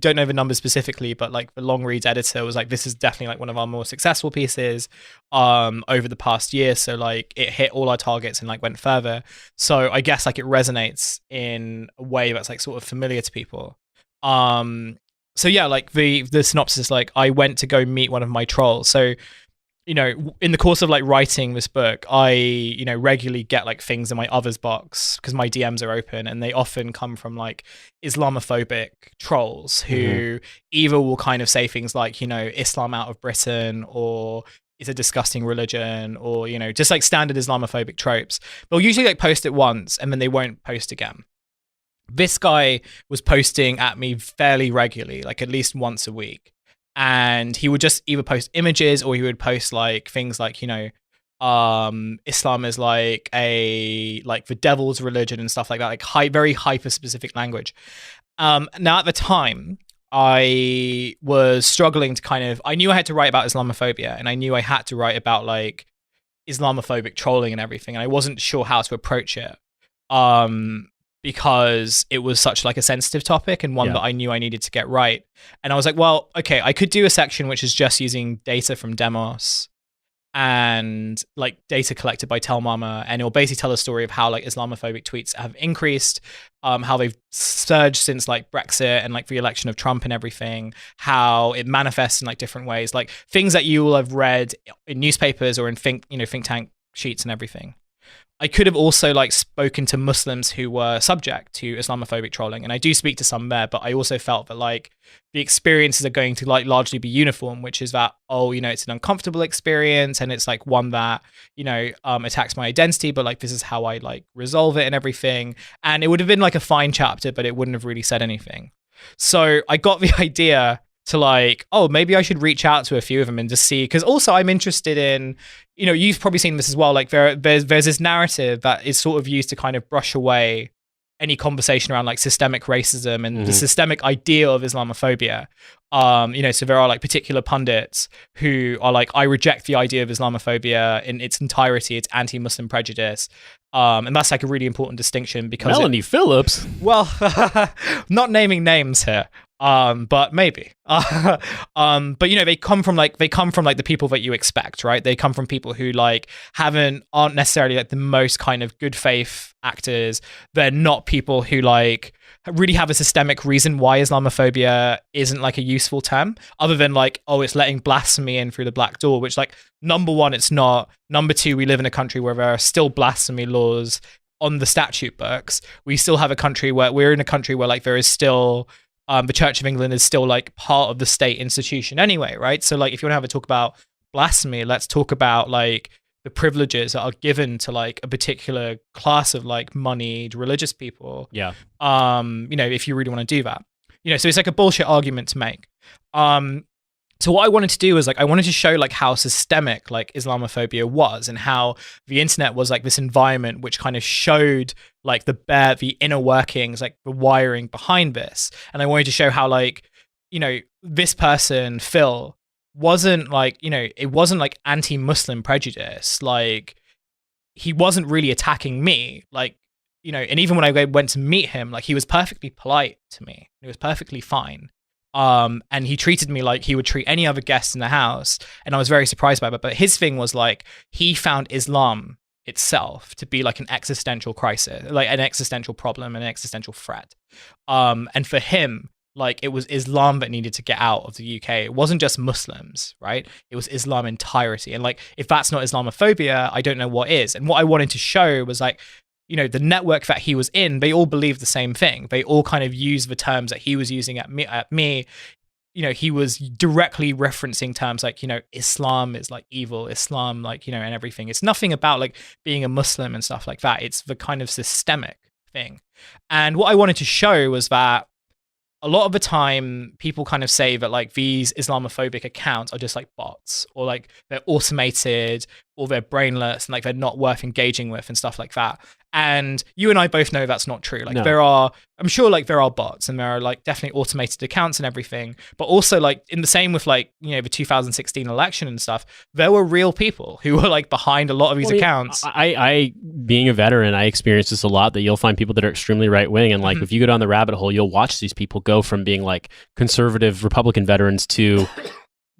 don't know the numbers specifically, but like the long reads editor was like, this is definitely like one of our more successful pieces over the past year. So like it hit all our targets and like went further. So I guess like it resonates in a way that's like sort of familiar to people. So yeah, like the synopsis, like I went to go meet one of my trolls. So, in the course of like writing this book, I, regularly get like things in my others box because my DMs are open, and they often come from like Islamophobic trolls who either will kind of say things like, Islam out of Britain, or it's a disgusting religion, or, just like standard Islamophobic tropes. They'll usually like post it once and then they won't post again. This guy was posting at me fairly regularly, like at least once a week. And he would just either post images or he would post like things like, Islam is like the devil's religion and stuff like that, like very hyper specific language. Now at the time, I was struggling to I knew I had to write about Islamophobia, and I knew I had to write about like Islamophobic trolling and everything. And I wasn't sure how to approach it. Because it was such like a sensitive topic and one that I knew I needed to get right. And I was like, well, okay, I could do a section which is just using data from Demos and like data collected by Telmama, and it'll basically tell a story of how like Islamophobic tweets have increased, how they've surged since like Brexit and like the election of Trump and everything, how it manifests in like different ways, like things that you will have read in newspapers or in think tank sheets and everything. I could have also like spoken to Muslims who were subject to Islamophobic trolling, and I do speak to some there, but I also felt that like the experiences are going to like largely be uniform, which is that, oh, it's an uncomfortable experience and it's like one that, attacks my identity, but like this is how I like resolve it and everything. And it would have been like a fine chapter, but it wouldn't have really said anything. So I got the idea to like, oh, maybe I should reach out to a few of them and just see, because also I'm interested in, you've probably seen this as well, like there's this narrative that is sort of used to kind of brush away any conversation around like systemic racism and the systemic idea of Islamophobia. So there are like particular pundits who are like, I reject the idea of Islamophobia in its entirety, it's anti-Muslim prejudice. And that's like a really important distinction because Melanie Phillips. Well, not naming names here. But maybe. But they come from like the people that you expect, right? They come from people who like aren't necessarily like the most kind of good faith actors. They're not people who like really have a systemic reason why Islamophobia isn't like a useful term, other than like, oh, it's letting blasphemy in through the back door, which like, number one, it's not. Number two, we live in a country where there are still blasphemy laws on the statute books. We're in a country where like there is still the Church of England is still like part of the state institution anyway, right? So like if you want to have a talk about blasphemy, let's talk about like the privileges that are given to like a particular class of like moneyed religious people. Yeah. If you really want to do that. So it's like a bullshit argument to make. So what I wanted to do was like, I wanted to show like how systemic like Islamophobia was and how the internet was like this environment which kind of showed like the inner workings, like the wiring behind this. And I wanted to show how like, this person, Phil, wasn't like, it wasn't like anti-Muslim prejudice. Like he wasn't really attacking me. Like, and even when I went to meet him, like he was perfectly polite to me. It was perfectly fine. And he treated me like he would treat any other guest in the house. And I was very surprised by that. But his thing was like, he found Islam itself to be like an existential crisis, like an existential problem, an existential threat. And for him, like it was Islam that needed to get out of the UK. It wasn't just Muslims, right? It was Islam entirety. And like, if that's not Islamophobia, I don't know what is. And what I wanted to show was like, the network that he was in, they all believed the same thing. They all kind of used the terms that he was using at me. He was directly referencing terms like, Islam is like evil, Islam, like, and everything. It's nothing about like being a Muslim and stuff like that. It's the kind of systemic thing. And what I wanted to show was that a lot of the time people kind of say that like these Islamophobic accounts are just like bots, or like they're automated, or they're brainless, and like they're not worth engaging with and stuff like that. And you and I both know that's not true. Like no. I'm sure like there are bots and there are like definitely automated accounts and everything, but also like in the same with like, the 2016 election and stuff, there were real people who were like behind a lot of these accounts. I being a veteran, I experienced this a lot, that you'll find people that are extremely right wing. And like, if you go down the rabbit hole, you'll watch these people go from being like conservative Republican veterans to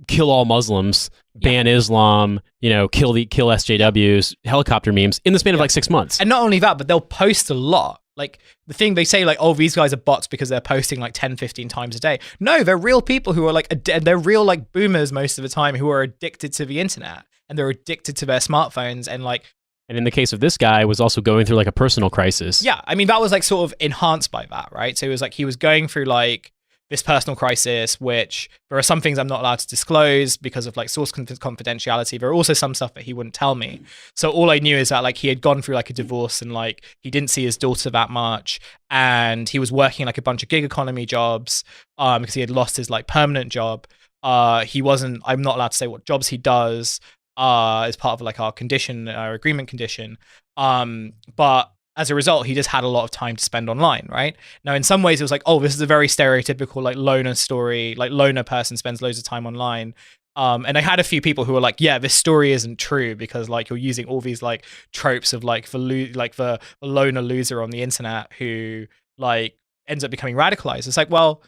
kill all Muslims, ban Islam, kill SJWs, helicopter memes in the span of like 6 months. And not only that, but they'll post a lot. Like the thing they say like, oh, these guys are bots because they're posting like 10, 15 times a day. No, they're real people who are like, they're real like boomers most of the time who are addicted to the internet and they're addicted to their smartphones and like. And in the case of this guy, was also going through like a personal crisis. Yeah. I mean, that was like sort of enhanced by that, right? So it was like, he was going through like this personal crisis, which there are some things I'm not allowed to disclose because of like source confidentiality. There are also some stuff that he wouldn't tell me. So all I knew is that like he had gone through like a divorce and like he didn't see his daughter that much, and he was working like a bunch of gig economy jobs because he had lost his like permanent job. I'm not allowed to say what jobs he does as part of like our agreement condition. But as a result, he just had a lot of time to spend online, right? Now, in some ways, it was like, oh, this is a very stereotypical like loner story, like loner person spends loads of time online. And I had a few people who were like, yeah, this story isn't true because like you're using all these like tropes of like the loner loser on the internet who like ends up becoming radicalized. It's like, well,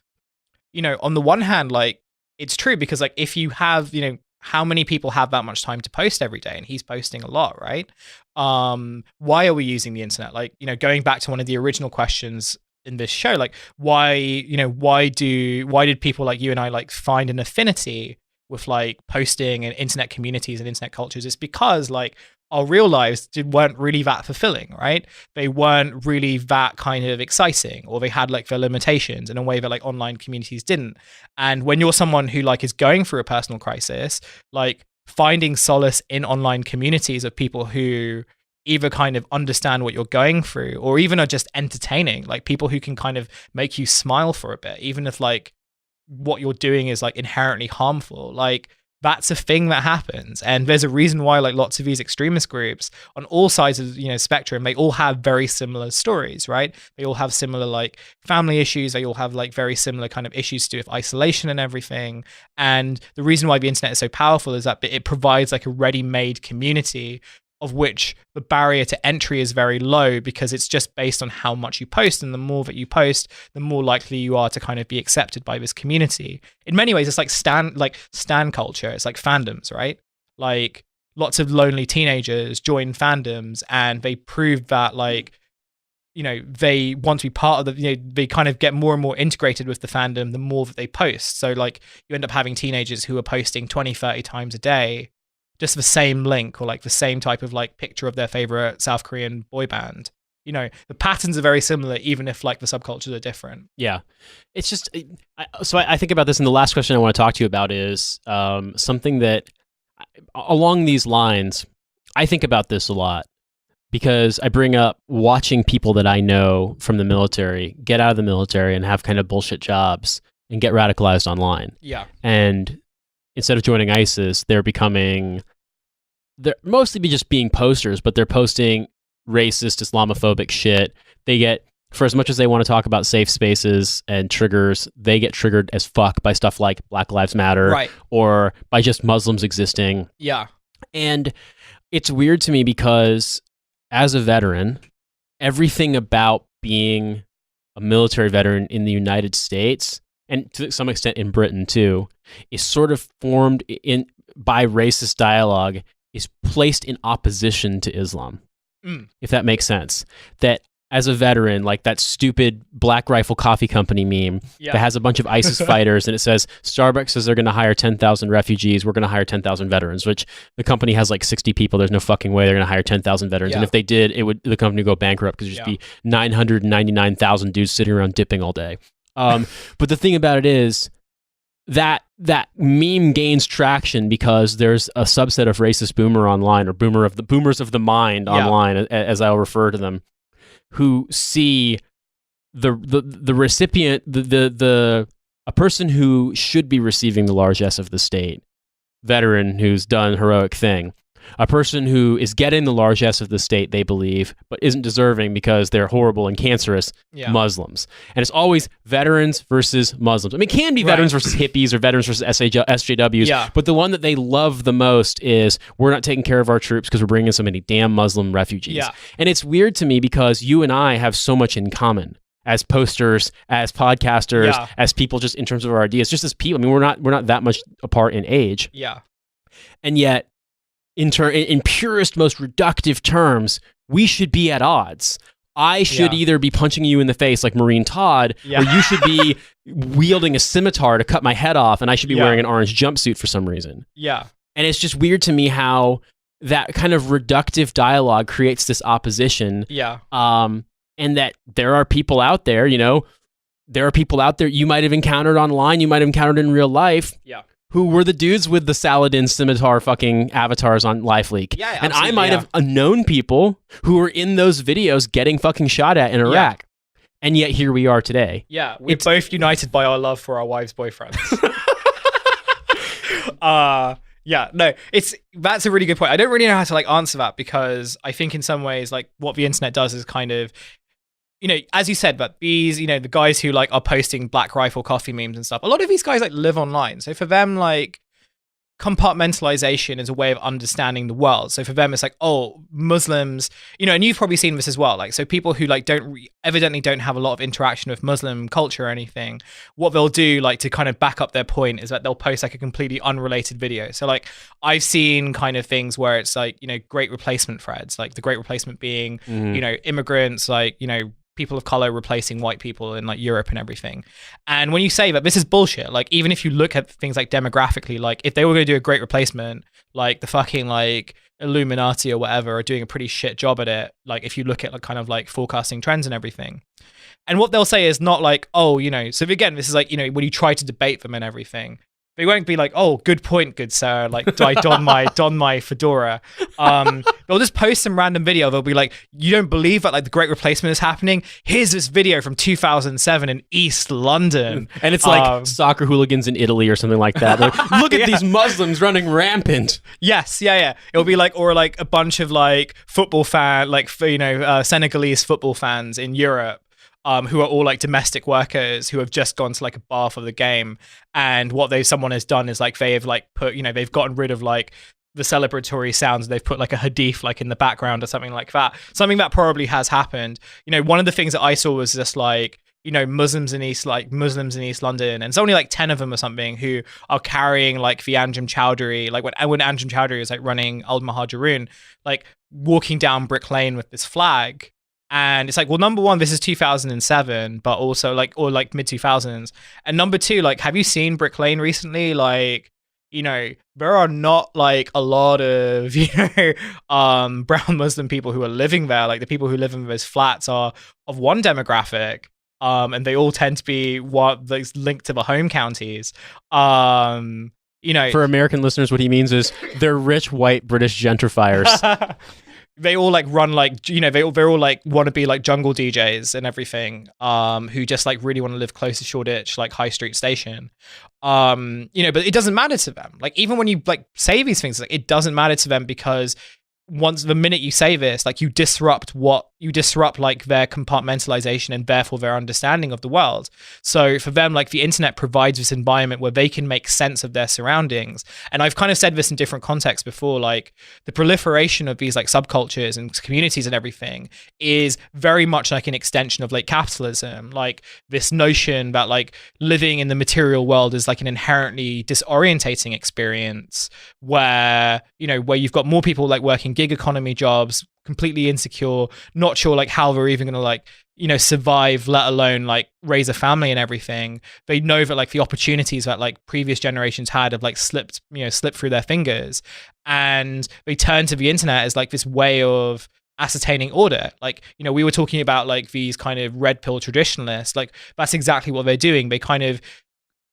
on the one hand, like it's true because like if you have, how many people have that much time to post every day? And he's posting a lot, right? Why are we using the internet? Like, going back to one of the original questions in this show, like why did people like you and I like find an affinity with like posting and internet communities and internet cultures? It's because like our real lives weren't really that fulfilling, right? They weren't really that kind of exciting, or they had like their limitations in a way that like online communities didn't. And when you're someone who like is going through a personal crisis, like finding solace in online communities of people who either kind of understand what you're going through or even are just entertaining, like people who can kind of make you smile for a bit, even if like what you're doing is like inherently harmful, like that's a thing that happens. And there's a reason why like lots of these extremist groups on all sides of spectrum, they all have very similar stories, right? They all have similar like family issues, they all have like very similar kind of issues to do with isolation and everything. And the reason why the internet is so powerful is that it provides like a ready-made community of which the barrier to entry is very low, because it's just based on how much you post, and the more that you post, the more likely you are to kind of be accepted by this community. In many ways, it's like stan culture. It's like fandoms, right? Like lots of lonely teenagers join fandoms, and they prove that like, they want to be part of the, they kind of get more and more integrated with the fandom the more that they post. So like you end up having teenagers who are posting 20, 30 times a day, just the same link or like the same type of like picture of their favorite South Korean boy band. The patterns are very similar, even if like the subcultures are different. Yeah. It's just, I think about this, and the last question I want to talk to you about is something that along these lines, I think about this a lot, because I bring up watching people that I know from the military get out of the military and have kind of bullshit jobs and get radicalized online. Yeah. And instead of joining ISIS, they're mostly just being posters, but they're posting racist, Islamophobic shit. They get, for as much as they want to talk about safe spaces and triggers, they get triggered as fuck by stuff like Black Lives Matter, right, or by just Muslims existing. Yeah. And it's weird to me because as a veteran, everything about being a military veteran in the United States, and to some extent in Britain too, is sort of formed by racist dialogue, is placed in opposition to Islam, if that makes sense. That as a veteran, like that stupid Black Rifle Coffee Company meme that has a bunch of ISIS fighters, and it says, Starbucks says they're going to hire 10,000 refugees, we're going to hire 10,000 veterans, which the company has like 60 people. There's no fucking way they're going to hire 10,000 veterans. And if they did, the company would go bankrupt, because there'd just be 999,000 dudes sitting around dipping all day. But the thing about it is that meme gains traction because there's a subset of racist boomer online, or boomers of the mind online, as I'll refer to them, who see the recipient, a person who should be receiving the largesse of the state, veteran who's done heroic thing, a person who is getting the largesse of the state, they believe, but isn't deserving because they're horrible and cancerous, Muslims. And it's always veterans versus Muslims. I mean, it can be veterans versus hippies, or veterans versus SJWs, but the one that they love the most is, we're not taking care of our troops because we're bringing so many damn Muslim refugees. And it's weird to me because you and I have so much in common as posters, as podcasters, as people, just in terms of our ideas, just as people. I mean, we're not that much apart in age. And yet, in purest, most reductive terms, we should be at odds. I should either be punching you in the face like Maureen Todd, or you should be wielding a scimitar to cut my head off, and I should be wearing an orange jumpsuit for some reason. And it's just weird to me how that kind of reductive dialogue creates this opposition. And that there are people out there, you might have encountered online, you might have encountered in real life, who were the dudes with the Saladin scimitar fucking avatars on LifeLeak. And I might have known people who were in those videos getting fucking shot at in Iraq. And yet here we are today. We're both united by our love for our wives' boyfriends. That's a really good point. I don't really know how to like answer that, because I think in some ways, like what the internet does is kind of, as you said, but these, the guys who like are posting Black Rifle Coffee memes and stuff, a lot of these guys like live online. So for them, like, compartmentalization is a way of understanding the world. So for them, it's like, oh, Muslims, and you've probably seen this as well. Like, so people who like evidently don't have a lot of interaction with Muslim culture or anything, what they'll do like to kind of back up their point is that they'll post like a completely unrelated video. So like I've seen kind of things where it's like, great replacement threads, like the great replacement being, immigrants, like, people of color replacing white people in like Europe and everything. And when you say that this is bullshit, like even if you look at things like demographically, like if they were going to do a great replacement, like the fucking like Illuminati or whatever are doing a pretty shit job at it. Like if you look at like kind of like forecasting trends and everything. And what they'll say is not like, oh, so again, this is like, when you try to debate them and everything, they won't be like, oh, good point, good sir. Like, do I don my fedora? They'll just post some random video. They'll be like, you don't believe that like the Great Replacement is happening? Here's this video from 2007 in East London, and it's like soccer hooligans in Italy or something like that. Like, look at these Muslims running rampant. Yes, yeah. It'll be like, or like a bunch of like football Senegalese football fans in Europe. Who are all like domestic workers who have just gone to like a bar for the game, and what someone has done is like they have like put they've gotten rid of like the celebratory sounds. They've put like a hadith like in the background or something like that. Something that probably has happened. One of the ththings that I saw was just like Muslims in East London, and it's only like 10 of them or something who are carrying like the Anjem Chowdhury, like when Anjem Chowdhury is like running Al Muhajirun, like walking down Brick Lane with this flag. And it's like, well, number one, this is 2007, but also like, or like mid 2000s. And number two, like, have you seen Brick Lane recently? Like, there are not like a lot of, brown Muslim people who are living there. Like the people who live in those flats are of one demographic. And they all tend to be linked to the home counties. For American listeners, what he means is they're rich, white, British gentrifiers. They all like run like they're all like want to be like jungle DJs and everything, who just like really want to live close to Shoreditch like High Street Station, but it doesn't matter to them. Like even when you like say these things, like it doesn't matter to them, because the minute you say this, like you disrupt like their compartmentalization and therefore their understanding of the world. So for them, like the internet provides this environment where they can make sense of their surroundings. And I've kind of said this in different contexts before, like the proliferation of these like subcultures and communities and everything is very much like an extension of like capitalism. Like this notion that like living in the material world is like an inherently disorientating experience where you've got more people like working gig economy jobs, completely insecure, not sure like how they're even gonna like survive, let alone like raise a family and everything. They know that like the opportunities that like previous generations had have like slipped through their fingers, and they turn to the internet as like this way of ascertaining order. Like we were talking about like these kind of red pill traditionalists, like that's exactly what they're doing. They kind of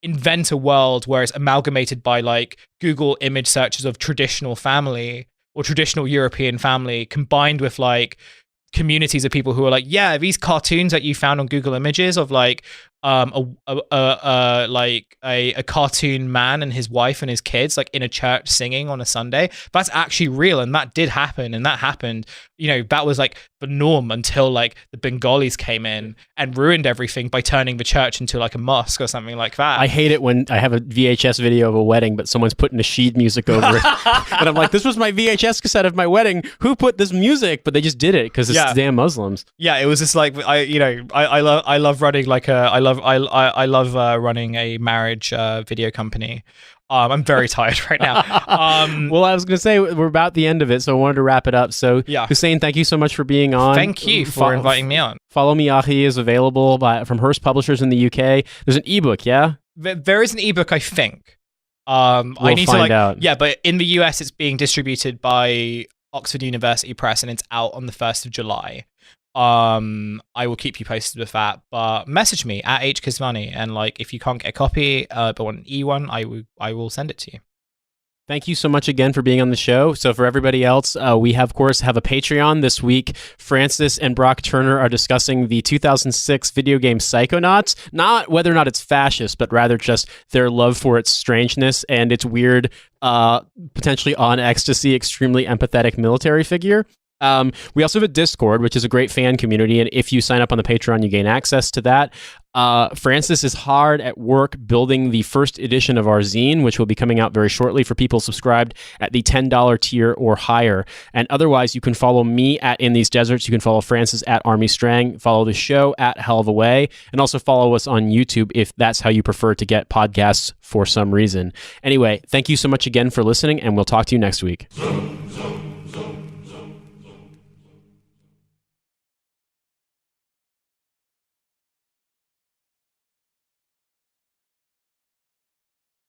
invent a world where it's amalgamated by like Google image searches of traditional family or traditional European family, combined with like communities of people who are like, yeah, these cartoons that you found on Google Images of like a cartoon man and his wife and his kids like in a church singing on a Sunday, that's actually real, and that did happen, and that happened. That was like the norm until like the Bengalis came in and ruined everything by turning the church into like a mosque or something like that. I hate it when I have a VHS video of a wedding, but someone's putting nasheed music over it, and I'm like, this was my VHS cassette of my wedding. Who put this music? But they just did it because it's damn Muslims. Yeah, it was just like I love running like I love running a marriage video company. I'm very tired right now. Well, I was going to say we're about the end of it, so I wanted to wrap it up. So, yeah. Hussein, thank you so much for being on. Thank you for inviting me on. Follow Me Ahi is available from Hearst Publishers in the UK. There's an ebook, yeah? There is an ebook, I think. We'll I need find to out. Yeah, but in the US, it's being distributed by Oxford University Press, and it's out on the 1st of July. I will keep you posted with that, but message me at Kesvani, and like if you can't get a copy but want an e-one, I will send it to you. Thank you so much again for being on the show. So for everybody else, we have, of course, have a Patreon this week. Francis and Brock Turner are discussing the 2006 video game Psychonauts, not whether or not it's fascist, but rather just their love for its strangeness and its weird, potentially on ecstasy, extremely empathetic military figure. We also have a Discord, which is a great fan community, and if you sign up on the Patreon, you gain access to that. Francis is hard at work building the first edition of our zine, which will be coming out very shortly for people subscribed at the $10 tier or higher. And otherwise, you can follow me at In These Deserts. You can follow Francis at Army Strang. Follow the show at Hell of a Way, and also follow us on YouTube if that's how you prefer to get podcasts for some reason. Anyway, thank you so much again for listening, and we'll talk to you next week.